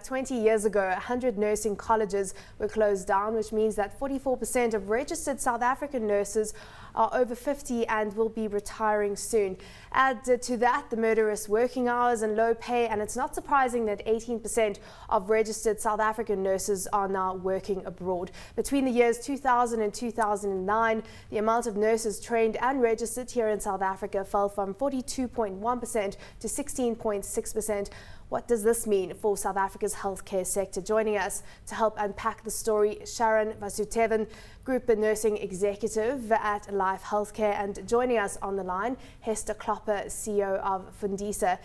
20 years ago, 100 nursing colleges were closed down, which means that 44% of registered South African nurses are over 50 and will be retiring soon. Add to that the murderous working hours and low pay, and it's not surprising that 18% of registered South African nurses are now working abroad. Between the years 2000 and 2009, the amount of nurses trained and registered here in South Africa fell from 42.1% to 16.6%. What does this mean for South Africa's healthcare sector? Joining us to help unpack the story, Sharon Vasuthevan, Group Nursing Executive at Life Healthcare, and joining us on the line, Hester Klopper, CEO of Fundisa.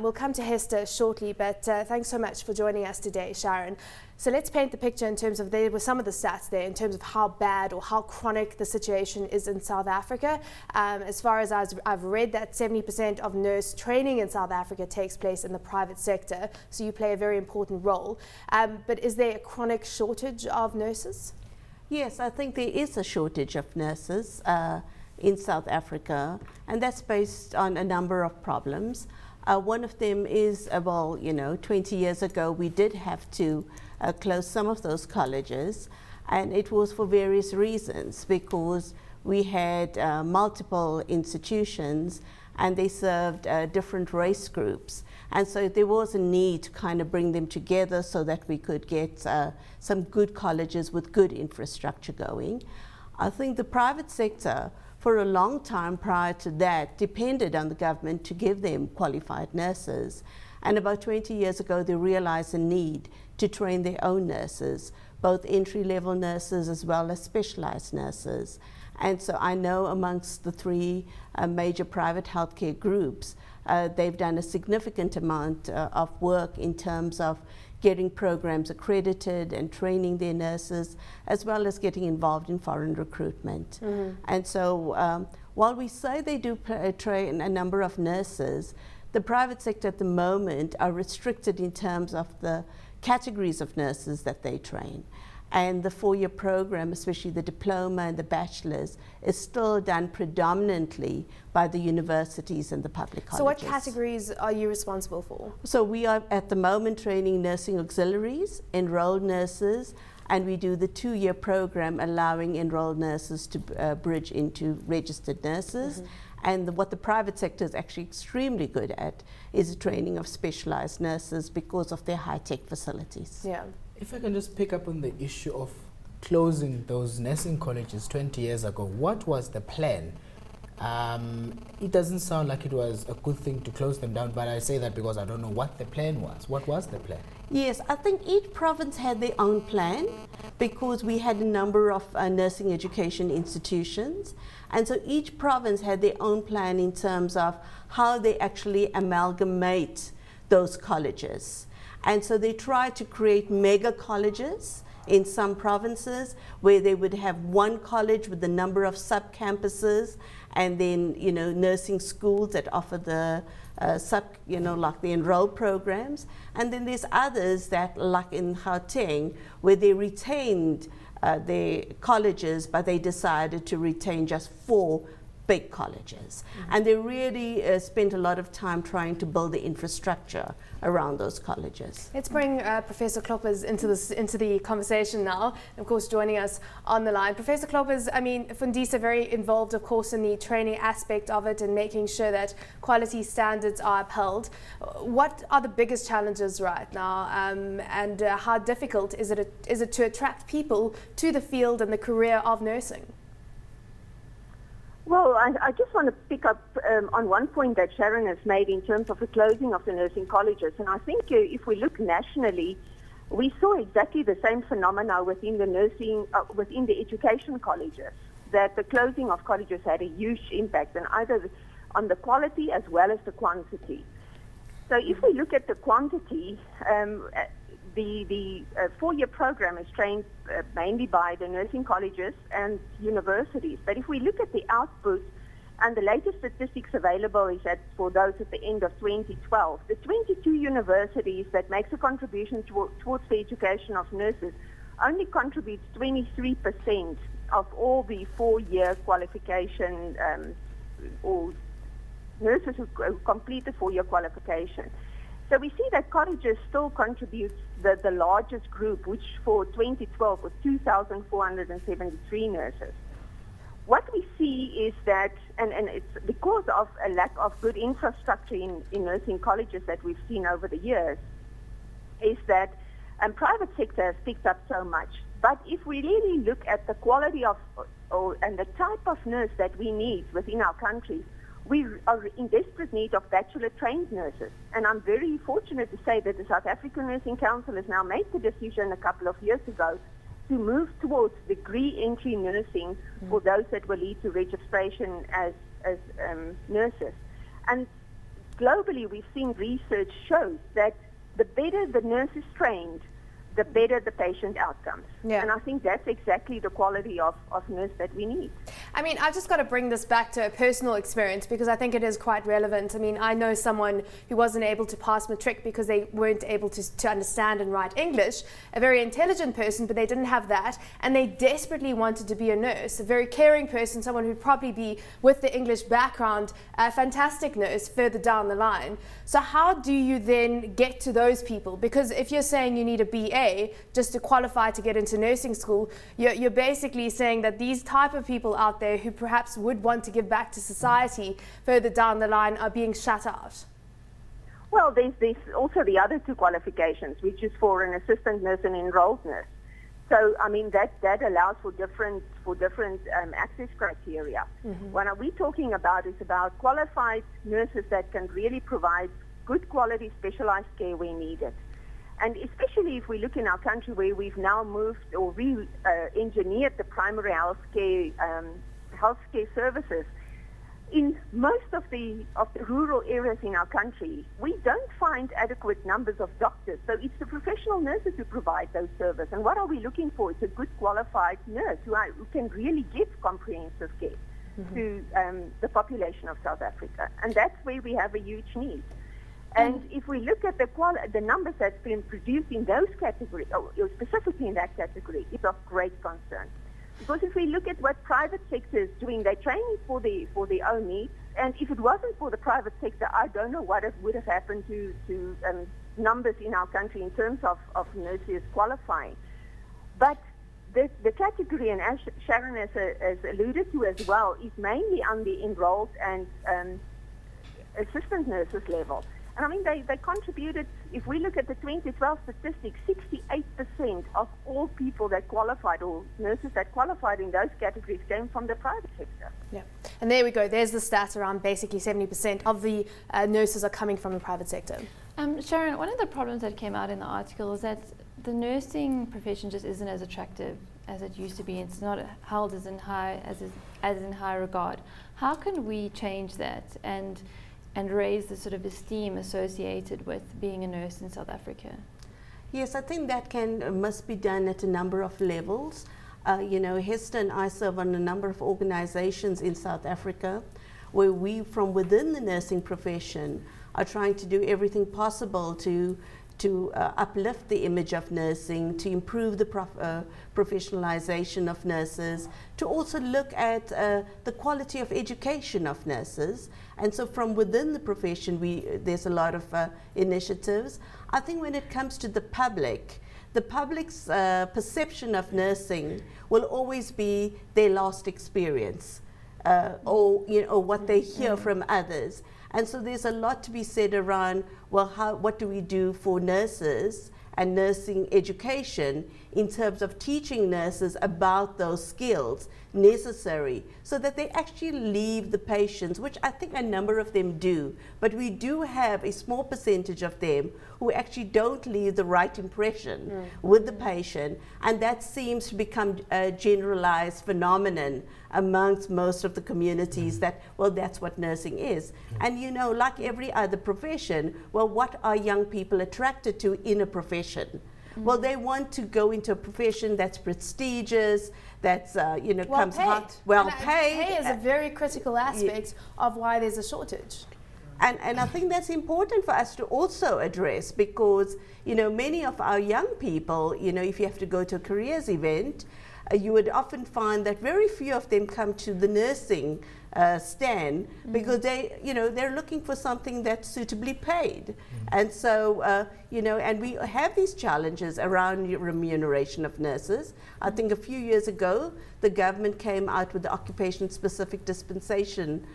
We'll come to Hester shortly, but thanks so much for joining us today, Sharon. So let's paint the picture in terms of, there were some of the stats there in terms of how bad or how chronic the situation is in South Africa. As far as I've read, that 70% of nurse training in South Africa takes place in the private sector, so you play a very important role. But is there a chronic shortage of nurses? Yes, I think there is a shortage of nurses in South Africa, and that's based on a number of problems. One of them is, 20 years ago we did have to close some of those colleges, and it was for various reasons, because we had multiple institutions and they served different race groups. And so there was a need to kind of bring them together so that we could get some good colleges with good infrastructure going. I think the private sector, for a long time prior to that, depended on the government to give them qualified nurses. And about 20 years ago, they realized the need to train their own nurses, both entry-level nurses as well as specialized nurses. And so I know amongst the three major private healthcare groups, they've done a significant amount of work in terms of getting programs accredited and training their nurses, as well as getting involved in foreign recruitment. Mm-hmm. And so while we say they do train a number of nurses, the private sector at the moment are restricted in terms of the categories of nurses that they train. And the four-year program, especially the diploma and the bachelor's, is still done predominantly by the universities and the public colleges. So what categories are you responsible for? So we are at the moment training nursing auxiliaries, enrolled nurses, and we do the two-year program allowing enrolled nurses to bridge into registered nurses. Mm-hmm. And what the private sector is actually extremely good at is the training of specialized nurses because of their high-tech facilities. Yeah. If I can just pick up on the issue of closing those nursing colleges 20 years ago, what was the plan? It doesn't sound like it was a good thing to close them down, but I say that because I don't know what the plan was. What was the plan? Yes, I think each province had their own plan, because we had a number of nursing education institutions, and so each province had their own plan in terms of how they actually amalgamate those colleges. And so they tried to create mega colleges in some provinces where they would have one college with a number of sub-campuses, and then, nursing schools that offer the like the enrolled programs. And then there's others that, like in Gauteng, where they retained their colleges, but they decided to retain just 4 big colleges. Mm-hmm. And they really spent a lot of time trying to build the infrastructure around those colleges. Let's bring Professor Kloppers into the conversation now. Of course, joining us on the line, Professor Kloppers. Fundisa very involved, of course, in the training aspect of it and making sure that quality standards are upheld. What are the biggest challenges right now, and how difficult is it to attract people to the field and the career of nursing? Well, I just want to pick up on one point that Sharon has made in terms of the closing of the nursing colleges. And I think if we look nationally, we saw exactly the same phenomena within the within the education colleges, that the closing of colleges had a huge impact, and either on the quality as well as the quantity. So if we look at the quantity, the 4-year program is trained mainly by the nursing colleges and universities. But if we look at the output, and the latest statistics available is that for those at the end of 2012, the 22 universities that makes a contribution towards the education of nurses only contributes 23% of all the 4-year qualification or nurses who complete the 4-year qualification. So we see that colleges still contribute the largest group, which for 2012 was 2,473 nurses. What we see is that, and it's because of a lack of good infrastructure in nursing colleges that we've seen over the years, is that private sector has picked up so much. But if we really look at the quality of and the type of nurse that we need within our country, we are in desperate need of bachelor-trained nurses. And I'm very fortunate to say that the South African Nursing Council has now made the decision a couple of years ago to move towards degree entry nursing for those that will lead to registration as nurses. And globally, we've seen research shows that the better the nurse is trained, the better the patient outcomes. Yeah. And I think that's exactly the quality of nurse that we need. I mean, I've just got to bring this back to a personal experience because I think it is quite relevant. I mean, I know someone who wasn't able to pass matric because they weren't able to understand and write English, a very intelligent person, but they didn't have that, and they desperately wanted to be a nurse, a very caring person, someone who'd probably be with the English background, a fantastic nurse further down the line. So how do you then get to those people? Because if you're saying you need a BA just to qualify to get into nursing school, you're basically saying that these type of people out there who perhaps would want to give back to society further down the line are being shut out. Well, there's also the other two qualifications, which is for an assistant nurse and enrolled nurse. So, I mean, that allows for different access criteria. What we're talking about is about qualified nurses that can really provide good quality specialized care where needed. And especially if we look in our country where we've now moved or re-engineered the primary healthcare services, in most of the rural areas in our country, we don't find adequate numbers of doctors. So it's the professional nurses who provide those services. And what are we looking for? It's a good qualified nurse who can really give comprehensive care to the population of South Africa. And that's where we have a huge need. And if we look at the numbers that's been produced in those categories, or specifically in that category, it's of great concern. Because if we look at what private sector is doing, they're training for their own needs. And if it wasn't for the private sector, I don't know what would have happened to numbers in our country in terms of nurses qualifying. But the category, and as Sharon has alluded to as well, is mainly on the enrolled and assistant nurses level. And I mean, they contributed, if we look at the 2012 statistics, 68% of all people that qualified, or nurses that qualified in those categories, came from the private sector. Yeah, and there we go. There's the stat around basically 70% of the nurses are coming from the private sector. Sharon, one of the problems that came out in the article is that the nursing profession just isn't as attractive as it used to be. It's not held as in high regard. How can we change that and raise the sort of esteem associated with being a nurse in South Africa? Yes, I think that must be done at a number of levels. Hester and I serve on a number of organizations in South Africa where we, from within the nursing profession, are trying to do everything possible to uplift the image of nursing, to improve the professionalization of nurses, to also look at the quality of education of nurses. And so from within the profession, there's a lot of initiatives. I think when it comes to the public's perception of nursing will always be their last experience, or what they hear from others. And so there's a lot to be said around, well, what do we do for nurses and nursing education in terms of teaching nurses about those skills necessary so that they actually leave the patients, which I think a number of them do, but we do have a small percentage of them who actually don't leave the right impression with the patient, and that seems to become a generalized phenomenon amongst most of the communities that, well, that's what nursing is. And like every other profession, well, what are young people attracted to in a profession? Well, they want to go into a profession that's prestigious, that's comes hot, well paid. Pay is a very critical aspect of why there's a shortage. And I think that's important for us to also address, because many of our young people, if you have to go to a careers event, you would often find that very few of them come to the nursing stand, because they're looking for something that's suitably paid. And so, and we have these challenges around remuneration of nurses. I think a few years ago, the government came out with the occupation-specific dispensation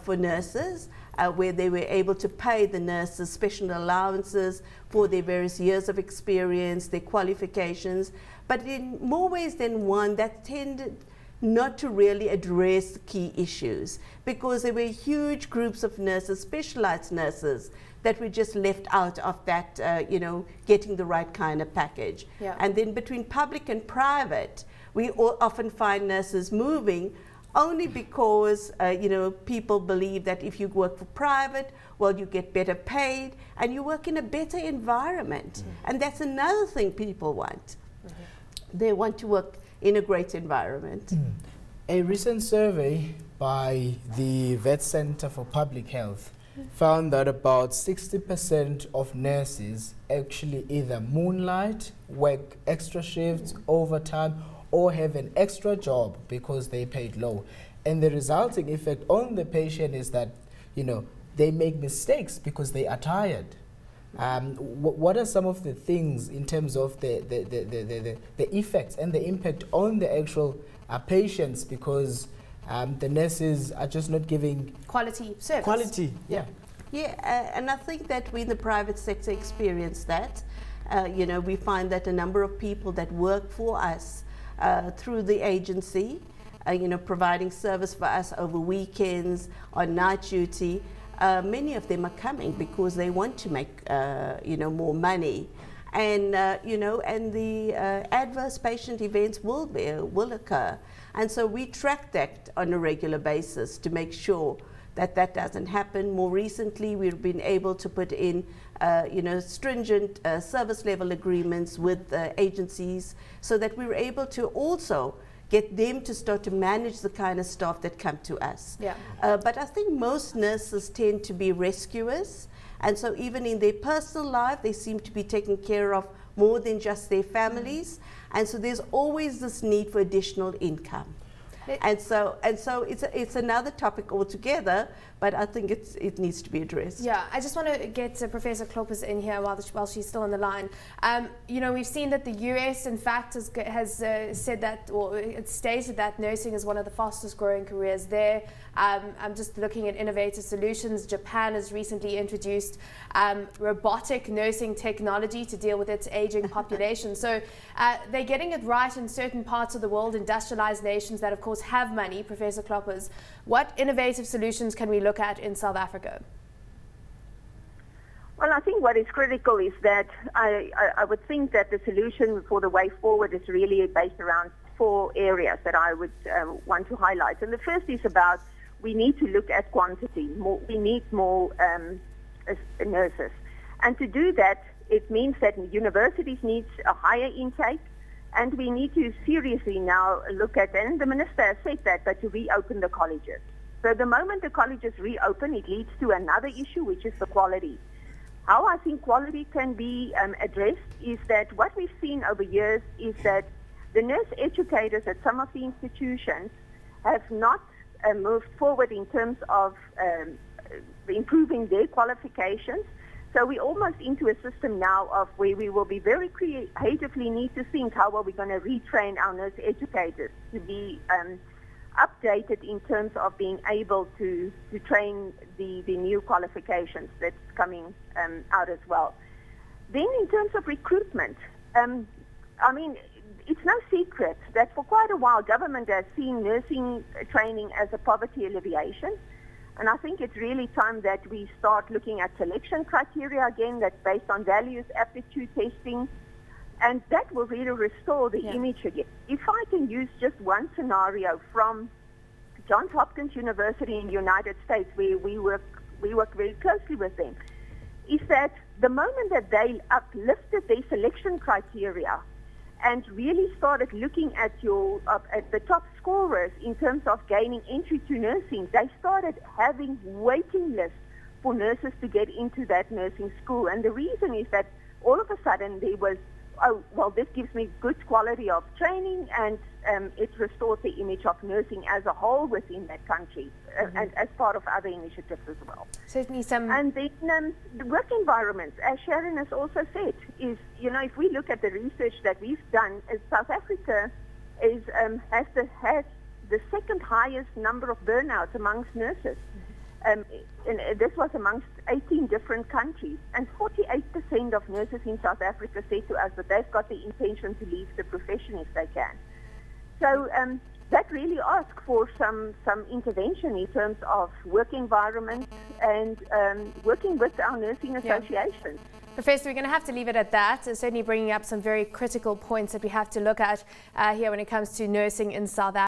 for nurses, where they were able to pay the nurses special allowances for their various years of experience, their qualifications. But in more ways than one, that tended not to really address the key issues, because there were huge groups of nurses, specialized nurses, that were just left out of that, getting the right kind of package. Yeah. And then between public and private, we often find nurses moving only because, people believe that if you work for private, well, you get better paid and you work in a better environment. And that's another thing people want. They want to work in a great environment. A recent survey by the Vet Center for Public Health found that about 60% of nurses actually either moonlight, work extra shifts, overtime, or have an extra job because they paid low. And the resulting effect on the patient is that, they make mistakes because they are tired. What are some of the things in terms of the effects and the impact on the actual patients, because the nurses are just not giving Quality service. quality? Yeah. Yeah, and I think that we in the private sector experience that. We find that a number of people that work for us through the agency, providing service for us over weekends, on night duty, many of them are coming because they want to make, more money. And, and the adverse patient events will occur. And so we track that on a regular basis to make sure that that doesn't happen. More recently, we've been able to put in, stringent service level agreements with agencies, so that we were able to also get them to start to manage the kind of staff that come to us. Yeah. But I think most nurses tend to be rescuers, and so even in their personal life, they seem to be taking care of more than just their families, and so there's always this need for additional income. And so it's another topic altogether, but I think it needs to be addressed. Yeah, I just want to get Professor Klopper in here while she's still on the line. We've seen that the US, in fact, has said that, or it stated that nursing is one of the fastest growing careers there. I'm just looking at innovative solutions. Japan has recently introduced robotic nursing technology to deal with its aging population. So they're getting it right in certain parts of the world, industrialized nations that, of course, have money. Professor Klopper, what innovative solutions can we look at in South Africa? Well, I think what is critical is that I would think that the solution for the way forward is really based around 4 areas that I would want to highlight. And the first is about we need to look at quantity. We need more nurses. And to do that, it means that universities need a higher intake, and we need to seriously now look at, and the minister has said that, but to reopen the colleges. So the moment the colleges reopen, it leads to another issue, which is the quality. How I think quality can be addressed is that what we've seen over years is that the nurse educators at some of the institutions have not moved forward in terms of improving their qualifications. So we're almost into a system now of where we will be very creatively need to think how are we going to retrain our nurse educators to be updated in terms of being able to train the new qualifications that's coming out as well. Then in terms of recruitment, it's no secret that for quite a while government has seen nursing training as a poverty alleviation. And I think it's really time that we start looking at selection criteria again that's based on values, aptitude testing, and that will really restore the image again. If I can use just one scenario from Johns Hopkins University in the United States, where we work very closely with them, is that the moment that they uplifted their selection criteria and really started looking at the top scorers in terms of gaining entry to nursing, they started having waiting lists for nurses to get into that nursing school. And the reason is that all of a sudden there was oh, well, this gives me good quality of training, and it restores the image of nursing as a whole within that country, and as part of other initiatives as well. Certainly some. And then the work environment, as Sharon has also said, is, if we look at the research that we've done, South Africa has the second highest number of burnouts amongst nurses. And this was amongst 18 different countries. And 48% of nurses in South Africa said to us that they've got the intention to leave the profession if they can. So that really asks for some intervention in terms of work environment and working with our nursing associations. Professor, we're going to have to leave it at that. Certainly bringing up some very critical points that we have to look at here when it comes to nursing in South Africa.